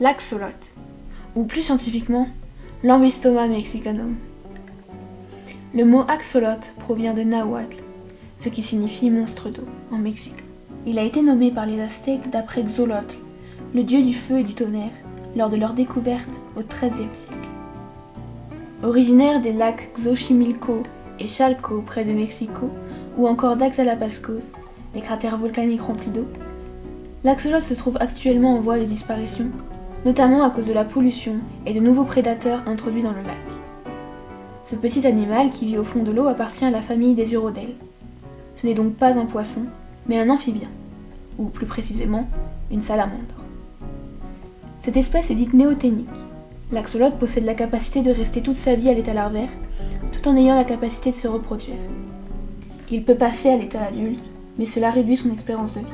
l'axolote, ou plus scientifiquement, l'Ambystoma mexicanum. Le mot axolote provient de nahuatl, ce qui signifie monstre d'eau en mexicain. Il a été nommé par les Aztèques d'après Xolotl, le dieu du feu et du tonnerre, lors de leur découverte au XIIIe siècle. Originaire des lacs Xochimilco et Chalco près de Mexico, ou encore d'Axalapascos, des cratères volcaniques remplis d'eau, l'axolote se trouve actuellement en voie de disparition, notamment à cause de la pollution et de nouveaux prédateurs introduits dans le lac. Ce petit animal qui vit au fond de l'eau appartient à la famille des urodèles. Ce n'est donc pas un poisson, mais un amphibien, ou plus précisément, une salamandre. Cette espèce est dite néoténique. L'axolote possède la capacité de rester toute sa vie à l'état larvaire, tout en ayant la capacité de se reproduire. Il peut passer à l'état adulte, mais cela réduit son espérance de vie.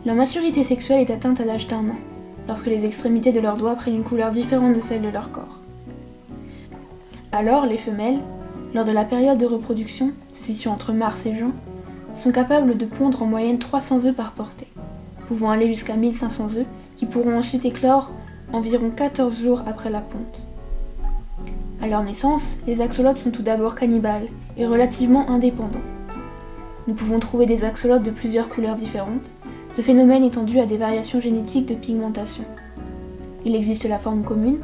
Leur maturité sexuelle est atteinte à l'âge d'1 an, lorsque les extrémités de leurs doigts prennent une couleur différente de celle de leur corps. Alors, les femelles, lors de la période de reproduction, se situant entre mars et juin, sont capables de pondre en moyenne 300 œufs par portée, pouvant aller jusqu'à 1500 œufs, qui pourront ensuite éclore environ 14 jours après la ponte. À leur naissance, les axolotes sont tout d'abord cannibales et relativement indépendants. Nous pouvons trouver des axolotes de plusieurs couleurs différentes, ce phénomène étant dû à des variations génétiques de pigmentation. Il existe la forme commune,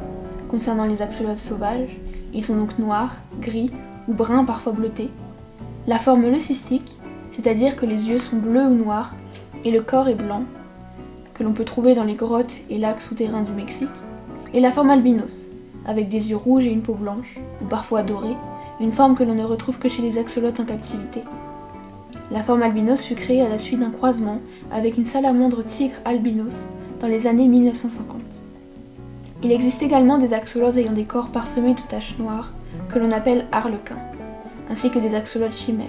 concernant les axolotes sauvages, ils sont donc noirs, gris ou bruns parfois bleutés. La forme leucistique, c'est-à-dire que les yeux sont bleus ou noirs et le corps est blanc, que l'on peut trouver dans les grottes et lacs souterrains du Mexique, et la forme albinos, avec des yeux rouges et une peau blanche, ou parfois dorée, une forme que l'on ne retrouve que chez les axolotes en captivité. La forme albinos fut créée à la suite d'un croisement avec une salamandre tigre albinos dans les années 1950. Il existe également des axolotes ayant des corps parsemés de taches noires, que l'on appelle arlequins, ainsi que des axolotes chimères.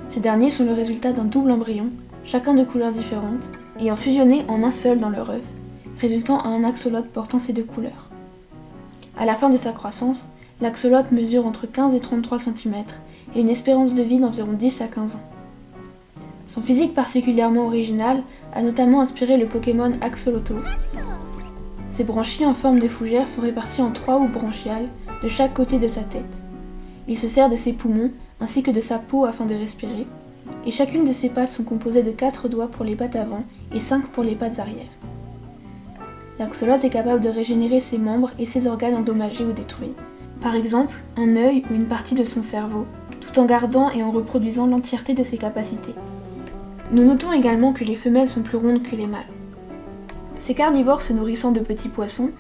Ces derniers sont le résultat d'un double embryon, chacun de couleurs différentes, ayant fusionné en un seul dans leur œuf, résultant à un axolote portant ces deux couleurs. À la fin de sa croissance, l'axolote mesure entre 15 et 33 cm et une espérance de vie d'environ 10 à 15 ans. Son physique particulièrement original a notamment inspiré le Pokémon Axoloto. Ses branchies en forme de fougère sont réparties en 3 houppes branchiales de chaque côté de sa tête. Il se sert de ses poumons ainsi que de sa peau afin de respirer, et chacune de ses pattes sont composées de 4 doigts pour les pattes avant et 5 pour les pattes arrière. L'axolote est capable de régénérer ses membres et ses organes endommagés ou détruits, par exemple un œil ou une partie de son cerveau, tout en gardant et en reproduisant l'entièreté de ses capacités. Nous notons également que les femelles sont plus rondes que les mâles. Ces carnivores se nourrissant de petits poissons,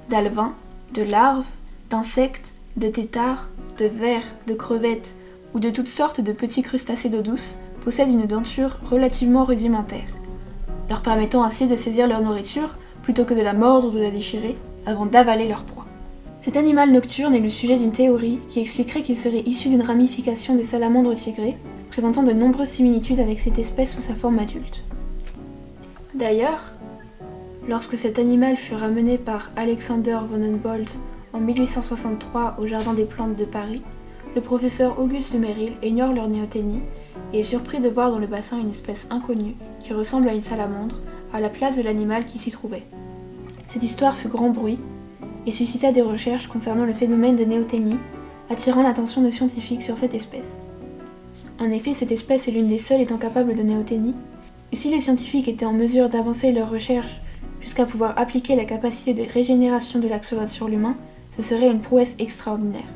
d'alevins, de larves, d'insectes, de têtards, de vers, de crevettes ou de toutes sortes de petits crustacés d'eau douce possèdent une denture relativement rudimentaire, leur permettant ainsi de saisir leur nourriture plutôt que de la mordre ou de la déchirer avant d'avaler leur proie. Cet animal nocturne est le sujet d'une théorie qui expliquerait qu'il serait issu d'une ramification des salamandres tigrées, présentant de nombreuses similitudes avec cette espèce sous sa forme adulte. D'ailleurs, lorsque cet animal fut ramené par Alexander von Humboldt en 1863 au Jardin des Plantes de Paris, le professeur Auguste de Merrill ignore leur néoténie et est surpris de voir dans le bassin une espèce inconnue qui ressemble à une salamandre à la place de l'animal qui s'y trouvait. Cette histoire fut grand bruit et suscita des recherches concernant le phénomène de néoténie, attirant l'attention de scientifiques sur cette espèce. En effet, cette espèce est l'une des seules étant capable de néoténie, et si les scientifiques étaient en mesure d'avancer leurs recherches jusqu'à pouvoir appliquer la capacité de régénération de l'axolote sur l'humain, ce serait une prouesse extraordinaire.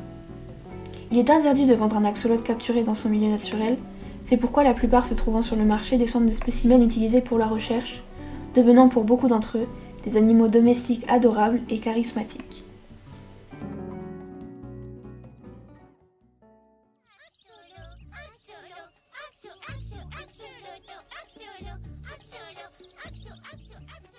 Il est interdit de vendre un axolote capturé dans son milieu naturel, c'est pourquoi la plupart se trouvant sur le marché descendent de spécimens utilisés pour la recherche, devenant pour beaucoup d'entre eux des animaux domestiques adorables et charismatiques. Axoloto, axoloto, axoloto, axoloto, axoloto, axoloto.